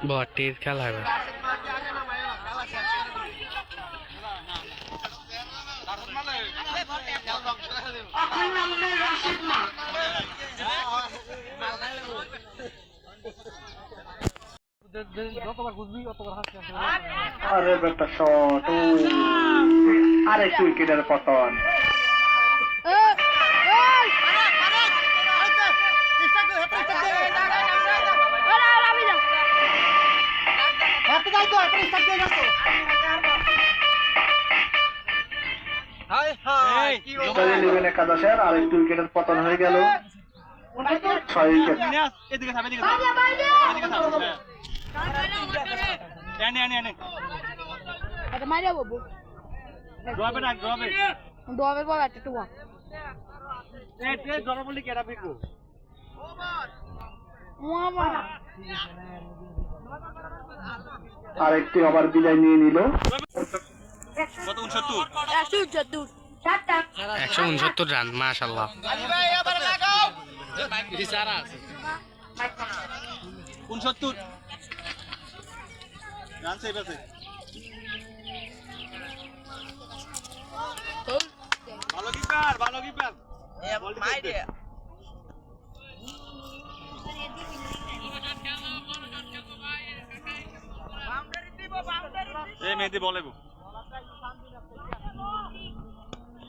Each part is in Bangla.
বটের খেলা হবে। আরে বেটা শট, আরে উইকেটের পতন। একাদশের আরেকটি উইকেটের পতন হয়ে গেল। 6 উইকেট। আরেকটি ওভার বিদায় নিয়ে নিল। 169 রান, মাশাআল্লাহ। 69 রান সেভ আছে। ভালো কিপার, ভালো কিপার। এই মেহেদি বলে গো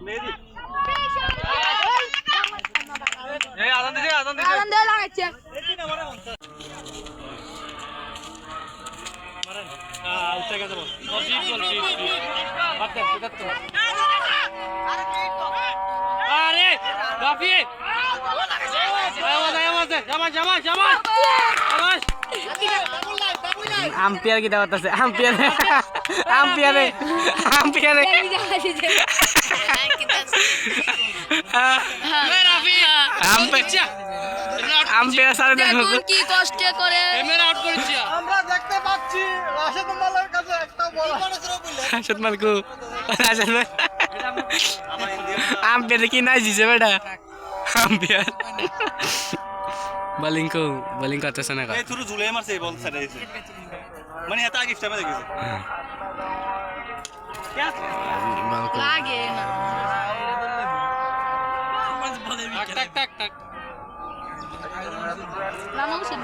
মেহেদি এই আজান দিছে আজান দে লাগাইছে উঠে গেছে বল জিত বল জিত বাতে তো আরে রাফি আম্পিয়ার কি দাওয়াত আছে? আম্পিয়ারে আম্পিয়ারে আম্পিয়ারে আম্পিয়ার সাথে দেখো কি কষ্ট করে ক্যামেরা আউট করেছি আমরা দেখতে পাচ্ছি। রাশেদ মালের কাছে একটা বল রাশেদ মালকু রাশেদ ভাই আম্পিয়ার কি নাই দিছে বেটা আম্পিয়ার বোলিং করতেছে না এই থ্রু ঝুলে মারছে বল ছেড়ে দিয়েছে মানে এত আগে স্টেপে দেখেছে লাগে না টাক টাক টাক লামা হোসেন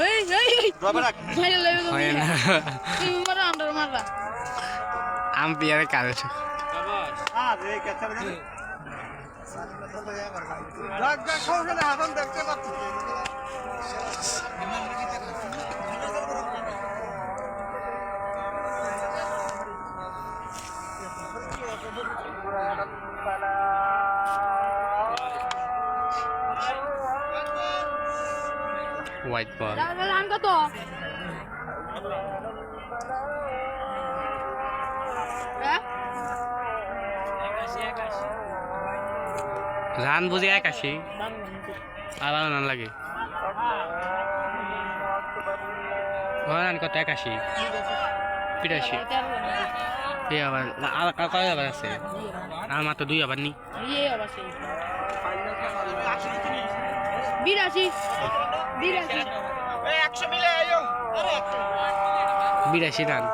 এই এই রবারাক মাইরে লইবে হয় না তুমি মারা আন্ডার মাররা আম্পিয়ারে কারে শাবাশ আরে ক্যাচার দে জাগ জাগ ওখানে হাসান দেখতে পাচ্ছি হোয়াইট বল রান কত রান বুঝি 81 আর না লাগে রান কত 81 82 এই আবার আর কয় আবার আছে আর মাত্র 2 আবার নি এই আবার সেই 82 এই 100 মিলে আইও আরে 82 রান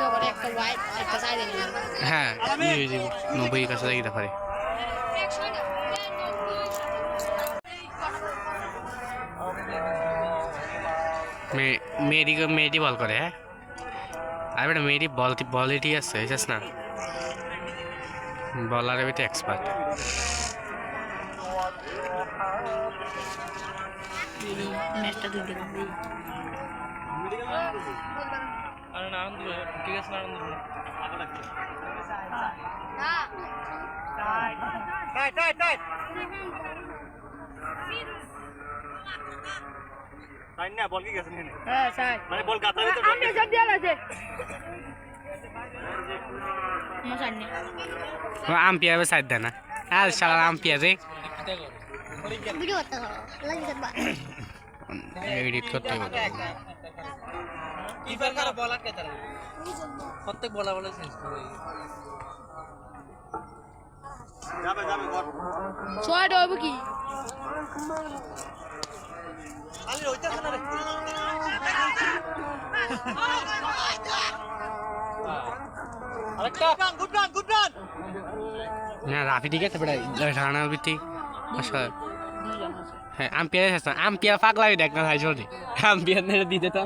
এবার একটা হোয়াইট একটা সাইডে হ্যাঁ 90 কাছে যাইতে পারে মেয়েটি বল করে হ্যাঁ আর বেটা মেয়েটি বলে ঠিক আছে জাস না বলারে বেটা এক্সপার্ট ম্যাচটা দিতে আরে না আনন্দ ঠিক আছে না আনন্দ টাইট টাইট টাইট না বল কি গেছে নে হ্যাঁ স্যার মানে বল গাথা দিতে আমি সব দিয়া আছে মশানি আম্পিয়ার সাইড দেয় না আর শালা আম্পিয়ার রে ভিডিও করতে হবে লাগি এডিট করতে হবে কিপার কার বল আটকে তারা প্রত্যেক বলা বলে চেঞ্জ করে যাবে গড ছয়টা হবে কি আলি হইতাছ না রে আরেকটা গুড রান না রাফি ঠিক আছে বেটা রানা বিতি আসলে হ্যাঁ আম্পিয়ার আছে আম্পিয়ার পাগলা দেখ না ভাই জলদি আম্পিয়ার নেড়ে দিতে তো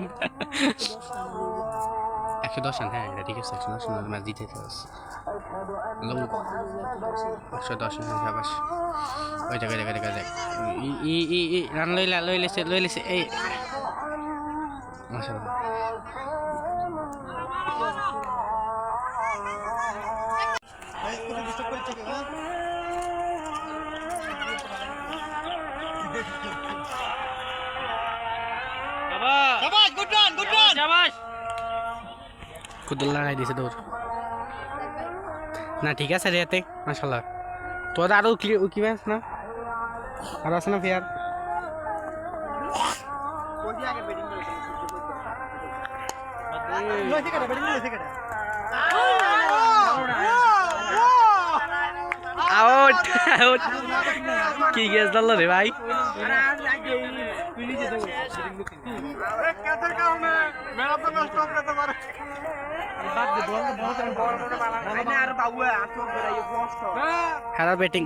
110 রান হ্যাঁ এটা ঠিক আছে 110 রান ম্যাচ দিতে তো 110 রান শাবাশ ওই জায়গায় রান লইলেছে এই মাশাআল্লাহ শাবাশ গুড রান শাবাশ কুদুল লাগাই দিছে দৌড় না ঠিক আছে রেতে মাশাআল্লাহ তোর আরো কি ম্যাচ না আর আছে না ফেয়ার আউট কি গেছ দল রে ভাই হ্যাঁ ব্যাটিং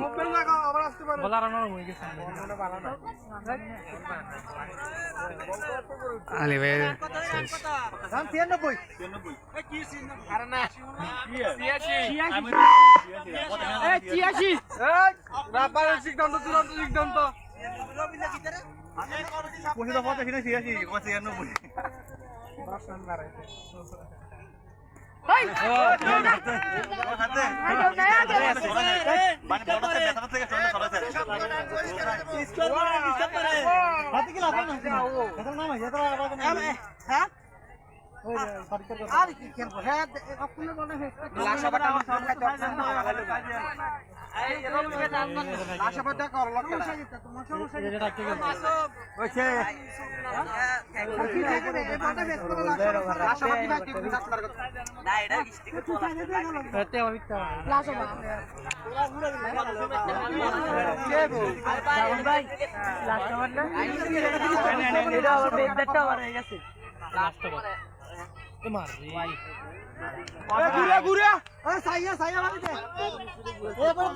আলে ভাই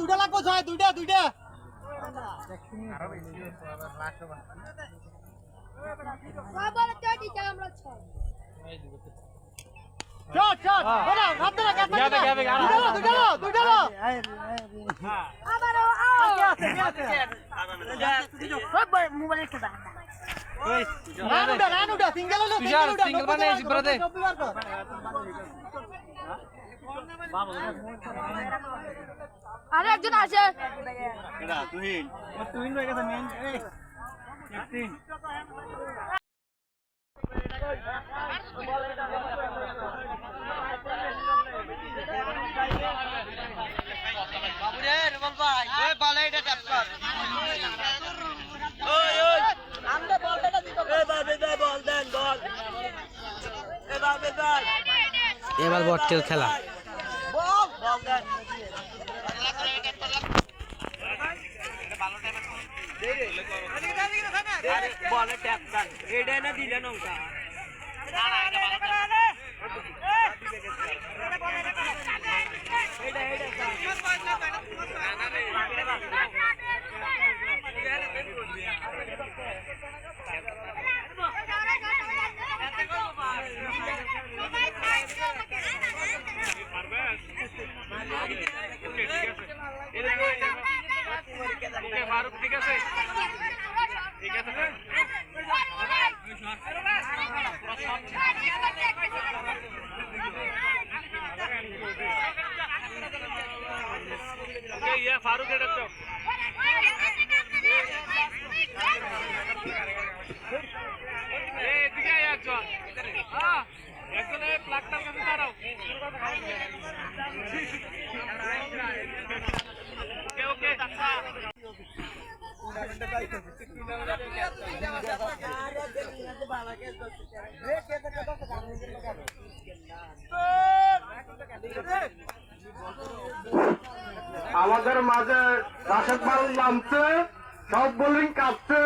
দুটা লাগবো ছয় দুইটা আরে একজন আছে এবার বটটেল খেলা বলে ট্যাপ দান এইটা না দিলে নৌকা ফারুক ঠিক আছে ঠিক আছে ফারুক এটা তো এদিকে একজন একজন প্লাগটার কাছে দাঁড়াও ওকে ওকে আমাদের মাঝে রাশেদ ভাই নামছে, সব বোলিং কাটছে।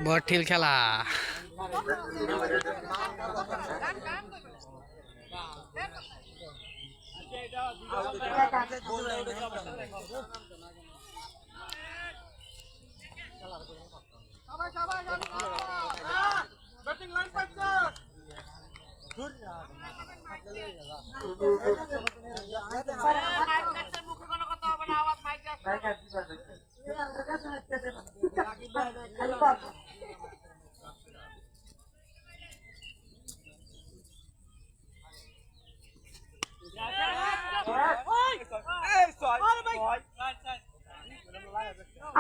বঠিল খেলা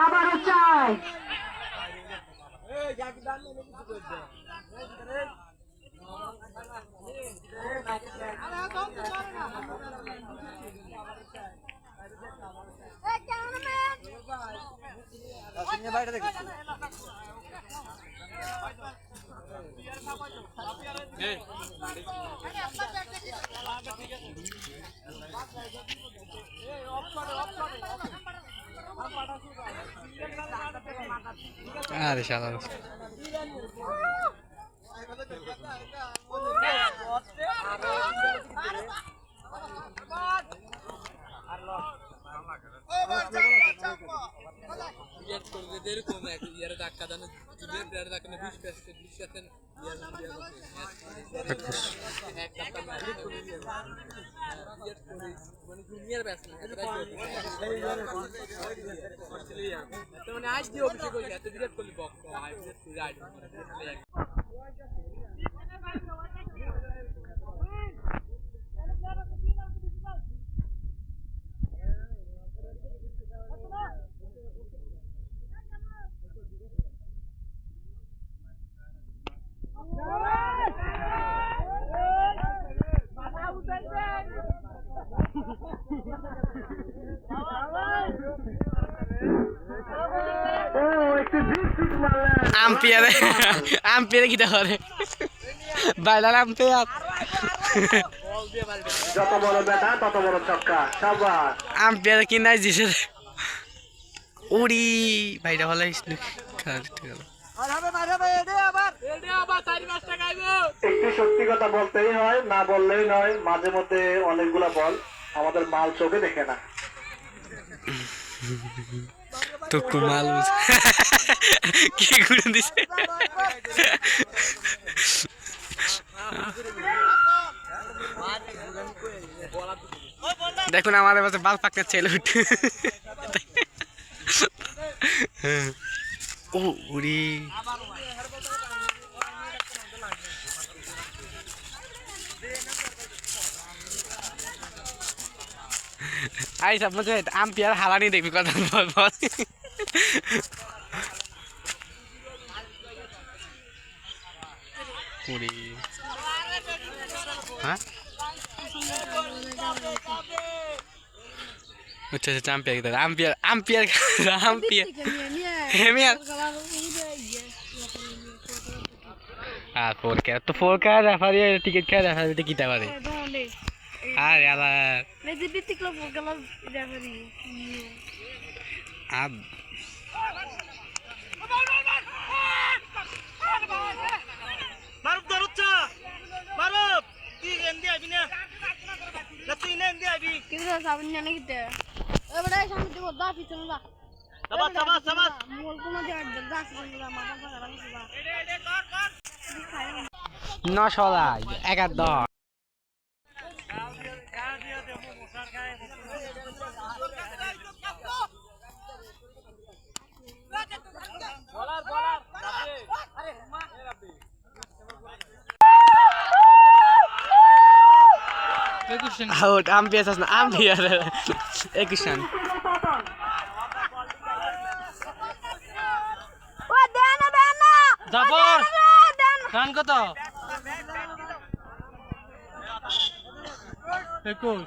আবারও চাই আরে শালা আম্পিয়ারে আম্পিয়ারে কি করে বাইলার আম্পিয়ার যত বড় ব্যাটা তত বড় ছক্কা, সাবাস। আম্পিয়ারে কি নাই দিছে উড়ি ভাইটা ভালো একটি সত্যি কথা বলতেই হয়, না বললেই নয়। মাঝে মধ্যে অনেকগুলা বল আমাদের মাল চোখে দেখে না। তো কুমাল কি করে দিছে দেখুন আমাদের কাছে বাল পাকতে ছেলে উঠে ও উড়ি আই সব মধ্যে আম্পিয়ার হালানি দেখবি কথা বল বল উড়ি হ্যাঁ আচ্ছা আচ্ছা আম্পিয়ার কি আম্পিয়ার আম্পিয়ার আম্পিয়ার হেমিয়ার আর ফোর কে তো ফোর কে রেফারি টিকিট কে রেফারি কিটা পারে আরে আলা মেজি বিতিক লোক গেল রেফারি আব মারুফ ধরুচ্ছা মারুফ তুই এন্দি আবি না তুই না এন্দি আবি কিন্তু সাবন জানে কিতে এবারে সামনে দিব দা পিছনে যা সাবাস সাবাস সাবাস মোল কোন জায়গা দল দা পিছনে যা মাথা ফাঁকা রাখছিস বা এডে কর কর 9 লাই 11 আউট আম্পিয়ার আছে না আম্পিয়ার 21 রান ও দেন না জাফর রান কত 21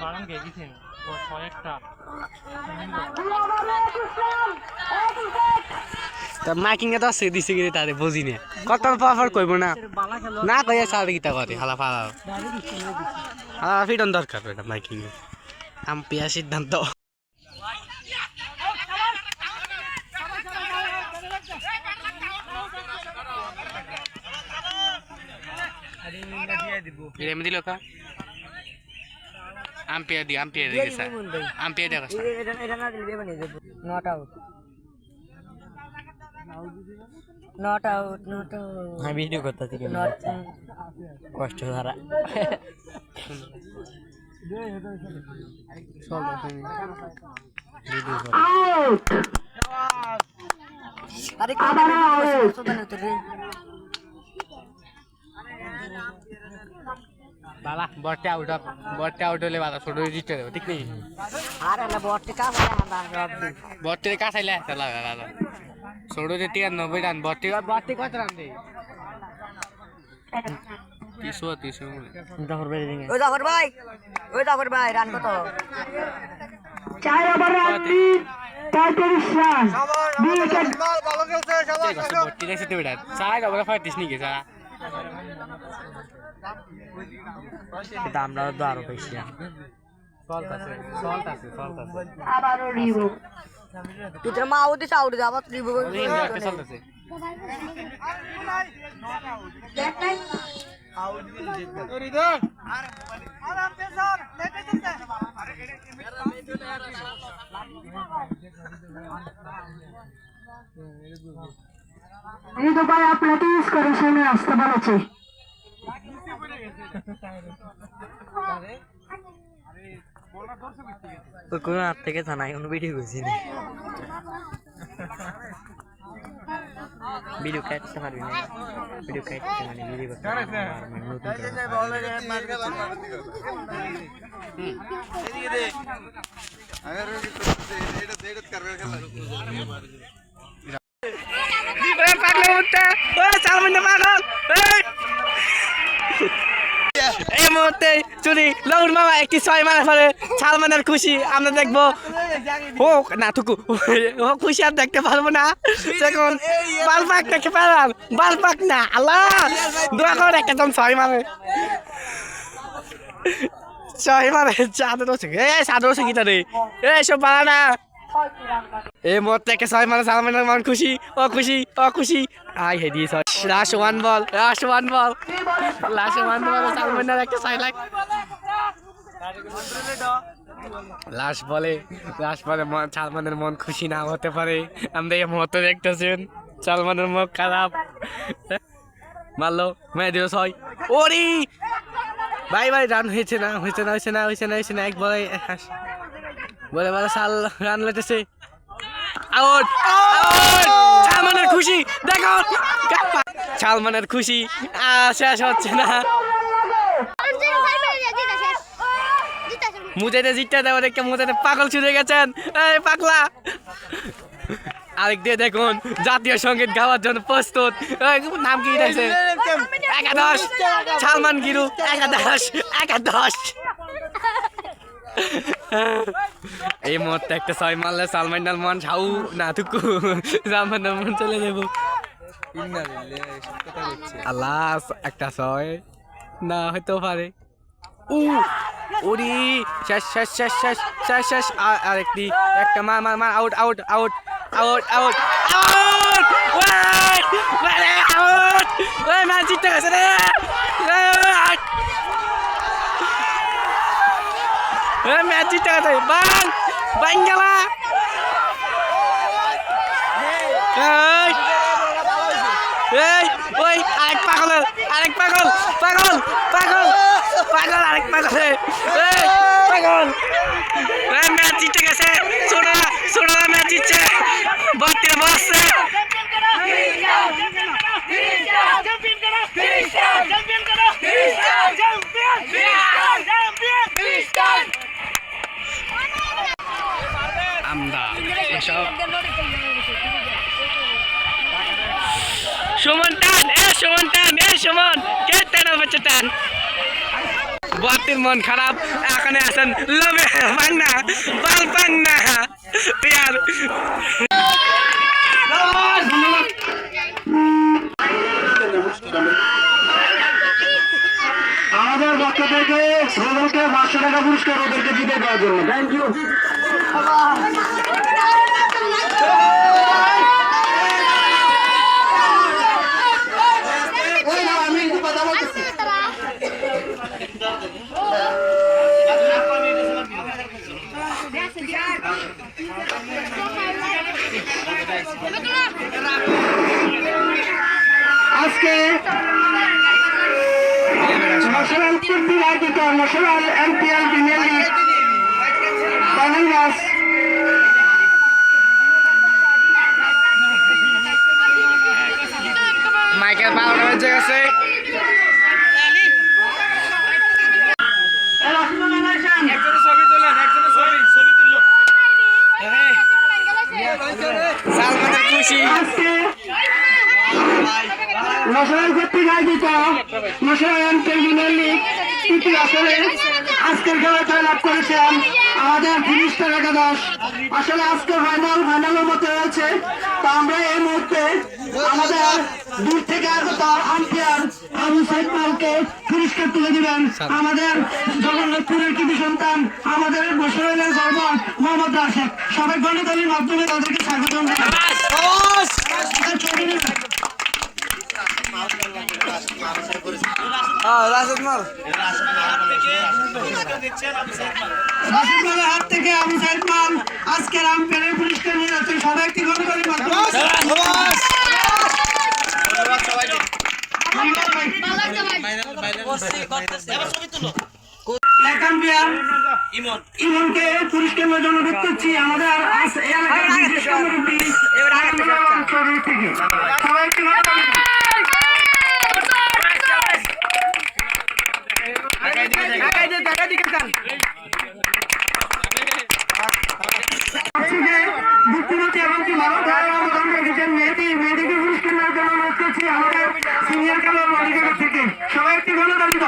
বারাম কে গেছেন ও 6 একটা তা মাইকিং এ তো আছে দিছে কি তারে বুঝি না কত পাওয়ার কইব না না কইয়া সাড়ে গিতা করে হালা ফালা হালা ফিডন দরকার এটা মাইকিং এ আম্পিয়ার সিদ্ধান্ত এমনি দিল কা আম্পিয়ার দি স্যার আম্পিয়ার দেখা এটা না দিলে দেবেন নট আউট নট আউট হ্যাঁ ভিডিও করতেছি নট কষ্ট ধারা আউট আরে বালা বটে আউট হলে বালা ছোট জিতে দেবো ঠিক নেই আরে না বটে কাজ বটে কাছাইলে চালা বালা ছোট যে 93 রান বটে কত রান দেই 30 ওই জাফর ভাই রান কত 4 ওভারে 33 রান 2 উইকেট বটে দেখতে বেটা চাই ওভারে 35 নিকে যা আমরা তো আরো বেশি চলতাছে আবারও রিভু তুই তোর মা আউট দিছে আউট যাবা রিভু চলতাছে রিদু ভাই আপনাকে ইউজ করে সামনে আসতে বলেছে কোন হাত থেকে থানায় কোনো ভিডিও করছি না ভিডিও কাটতে পারবি না ভিডিও কাটতে মানে ভিডিও করতে এই মুহূর্তে যদি লউড মামা একটি 6 মারা ফেলে সালমানের খুশি আমরা দেখবো হোক না থুকু ও খুশি আর দেখতে পারবো না তখন বালপাক দেখতে পারলাম বালপাক না আল্লাহ দোয়া করে একটা 6 মারে 6 মারে চাদর আছে চাদর আছে কিটা রে সব পারা না এই মুহূর্তে একটা 6 মারে সালমানের মন খুশি ও খুশি আই হে দিস লাস্ট ওয়ান বল সালমানের একটা 6 লাখ লাস্ট বলে সালমানের মন খুশি না হতে পারে আমরা এই মুহূর্তে দেখতেছেন সালমানের মুখ খারাপ মারলো মেয়ে দিল 6 ওরে ভাই রান হয়েছে না এক বলে সাল রান লেটেছে আউট সালমানের খুশি দেখো সালমানের খুশি শেষ হচ্ছে না মুজাইতে জিততে দেওয়া দেখে মুজাইতে পাগল ছুটে গেছেন এই পাগলা আরেক দিয়ে দেখুন জাতীয় সঙ্গীত গাওয়ার জন্য প্রস্তুত নাম কি দেখছে একাদশ সালমান গিরু একাদশ এই মুহূর্তে একটা 6 মারলে সালমান মন ছাউ না থুকু সালমান মন চলে যাবো আল্লাহ একটা 6 না হইতেও পারে ওরে শেষ শেষ শেষ শেষ শেষ শেষ আরেকটি একটা মার মার মার out out out out out out out ওই ম্যাচ জিতে গেছে রে ম্যাচ জিতে গেছে বাং বাং গেলা এই ওই আরেক পাগল আরেক পাগল পাগল পাগল পাগল আরেক পাগল এই পাগল ম্যাচ জিতে গেছে সোনা সোনা ম্যাচ জিতছে বত্রে বসছে আমরা এসব সুমন টান সুমন টান সুমন কে টান বাচ্চা টান বাতির মন খারাপ এখানে আছেন লবে পাংনা বাল পাংনা ইয়ার আমাদের পক্ষ থেকে সকলকে 500 টাকা পুরস্কার ওদেরকে জিতে দেওয়ার জন্য থ্যাংক ইউ আজকে ন্যাশনাল ফুটবল আয়োজিত national MPL premier league final match Michael পাওয়ার হয়ে গেছে সালমানের খুশি ন্যাশনাল কর্তৃক আয়োজিত ন্যাশনাল এমপিএল প্রিমিয়ার লিগ তৃতীয় আসরে আজকের খেলায় জয়লাভ করেছেন আমাদের ফিনিশটার একাদশ। আসলে আজকে ফাইনালের মতো হয়েছে। তো আমরা এই মুহূর্তে আমাদের দূর থেকে আগত আম্পায়ার আবু সাইদ মালকে পুরস্কার তুলে দিবেন আমাদের জগন্নাথপুরের কৃতি সন্তান আমাদের বসরাইলের গর্ব মোহাম্মদ রাশেদ। সবাই গণতালির মাধ্যমে তাদেরকে স্বাগত রাশেদ মাল হাত থেকে আবু সাইদ মাল আজকের আম্পায়ারের পুরস্কার নিয়ে যাচ্ছেন। সবাই একটি গণতালির মাধ্যমে ইমনকে পুরস্কার জন্য অনুরোধ করছি আমাদের এলাকার বিশিষ্ট মুরব্বী থেকে সবাই একটি বুদ্ধিমতী এবং কি মানব ধারণ অবদান রেখেছেন মেয়েদেরকে পুরস্কার নেওয়ার জন্য অনুরোধ করছি আমাদের সিনিয়র খেলোয়াড় মালিকের থেকে সবাই একটি গণতান্ত্রিক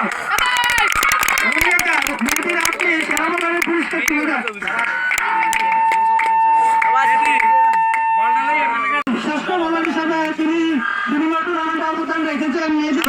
মেয়েদের আপনি সেনাবাহিনীর পুরস্কার তুলে দেন। শ্রেষ্ঠ বলার হিসাবে তিনি বিনিময় অবদান রেখেছেন মেয়েদের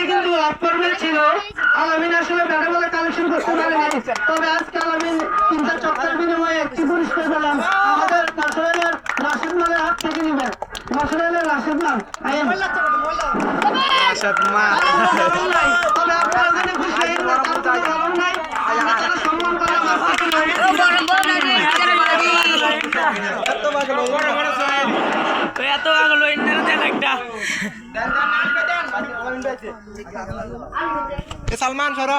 কিন্তু অপর্বের ছিল আলামিন আসলে ব্যাটে বলে কালেকশন করতে পারেনি। তবে আজকে আলামিন 3-4 চক্করের বিনিময়ে একটি পুরস্কার পেলাম আমাদের নাসরাইলের রাশেদ মালের হাত থেকে নিবেন। নাসরাইলের রাশেদ মাল তবে আপনার ওখানে খুশি নাই সম্মান করা এত আগলো একটা সালমান সর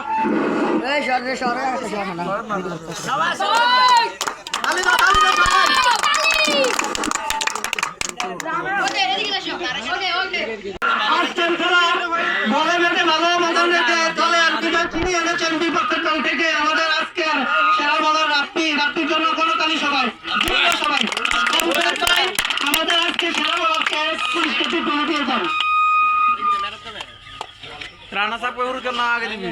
Okay. আজকের খেলা বলে বেটে ভালো মতন রেখে দলের বিজয় ছিনিয়ে এনেছেন বিপক্ষের দল থেকে আমাদের আজকের সেরা বলার রাত্রির জন্য কোনো তালি সবাই সবাই আমাদের আজকে সেরা বলারকে পুরস্কারটি তুলে দিয়ে যান। রানা সাহেব ওর জন্য আগে দিবি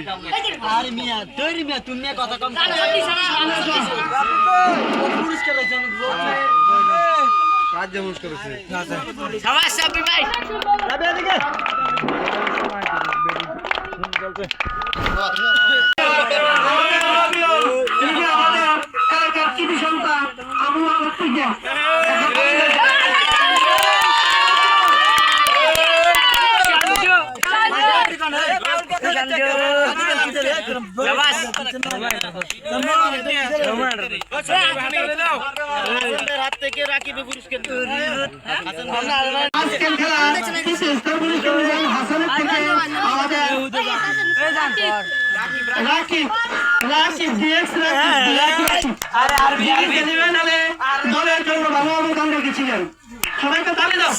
আরে মিয়া তৈরি মিয়া তুমি কথা কম পুরস্কার হয়েছে রাজ্য পুরস্কার হয়েছে সবাই সাবি ভাই আমাদের এলাকার কৃতি সন্তান আবু হাত থেকে রাকিবে পুরস্কার আজকের খেলা হাসানের থেকে আমাদের দলের জন্য ভালো অবদান রেখেছিলেন। সবাইকে তালি দাও।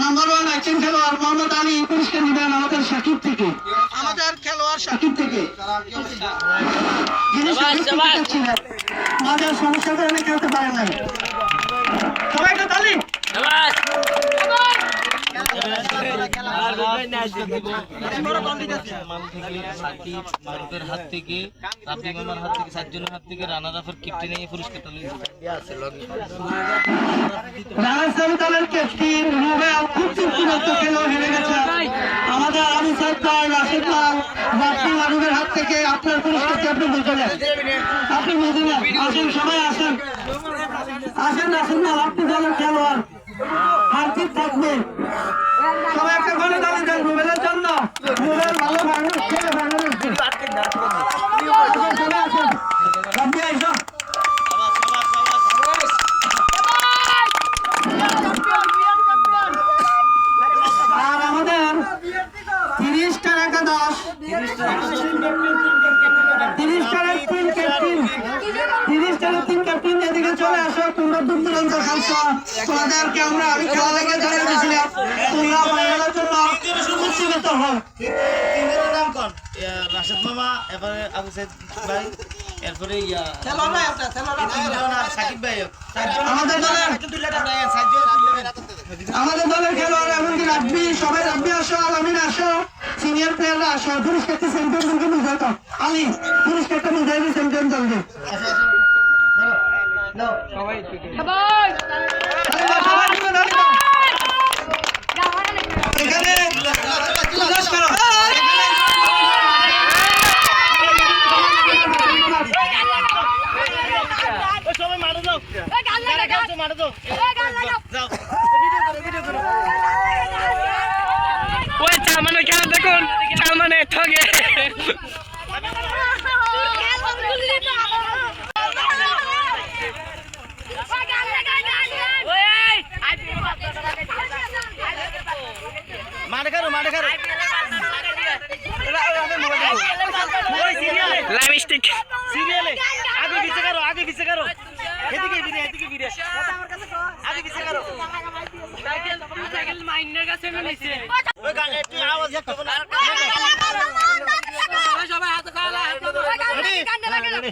নাম্বার 1 একজন খেলোয়াড় মোহাম্মদ আলী পুরস্কার নেবেন আমাদের সাকিব থেকে, আমাদের খেলোয়াড় সাকিব থেকে। যিনি সাকিব থেকে ছিলেন, আমাদের সমস্যার কারণে খেলতে পারেন নাই। সবাইকে তালি। মারুফের হাত থেকে রাফি মামার হাত থেকে সাতজনের হাত থেকে রানা রাফের ক্যাপ্টেন এই পুরস্কারটা রাজশাহী দলের ক্যাপ্টেন রুবেল খুব চুক্তিবদ্ধ খেলেও হেরে গেছে। আমাদের আবু সরকার রাশিদ লাল রাফি মারুফের হাত থেকে আপনার পুরস্কারটি আপনি বুঝে নেন। আপনি বুঝে নেন। আসেন সবাই আসেন আসেন আসেন না আপনি দলের খেলোয়াড় হারজিত থাকবে। সবাই একটা ঘরে দাঁড়িয়ে দেন রুবেলের জন্য। রুবেল ভালো ভাঙন খেলে ভাঙন আসেন সবাই আসেন রাব্বি আইসা। আর আমাদের 30 টাকা 10 30 টাকা 3 ক্যাপ্টেন 30 টাকা 3 ক্যাপ্টেন এদিকে চলে আসো। তোমরা দূর দূরান্ত খেলছো, তোমাদেরকে আমরা আমি খেলা লেগে জানিয়ে দিয়েছিলাম তোমরা ফাইনালের জন্য উৎসাহিত হও। রাশেদ মামা এবারে আবু সাইদ ভাই এরপরে সাকিব ভাই আমাদের দলের খেলোয়াড় এমনকি রাব্বি সবাই রাব্বি আসো আলামিন আসো সিনিয়র প্লেয়াররা আসো। পুরস্কারটি চ্যাম্পিয়ন দলকে বুঝাইতো আলী পুরস্কারটা বুঝাইবি চ্যাম্পিয়ন দলকে। এখানে সবাই মারো যাও মারো যাও যাও ওই চালমানের খেলা দেখুন চালমানে ঠগে মাঠে খারো লাইভ স্টিক সিরিয়ালে আগে পিছে করো এদিকে ফিরে আগে পিছে করো সাইকেল মাইন্ডের কাছে নিছে ওই গান একটু আওয়াজ একটু সবাই হাত খালা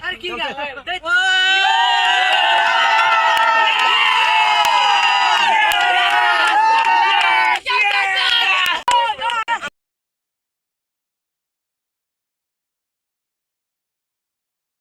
আর কি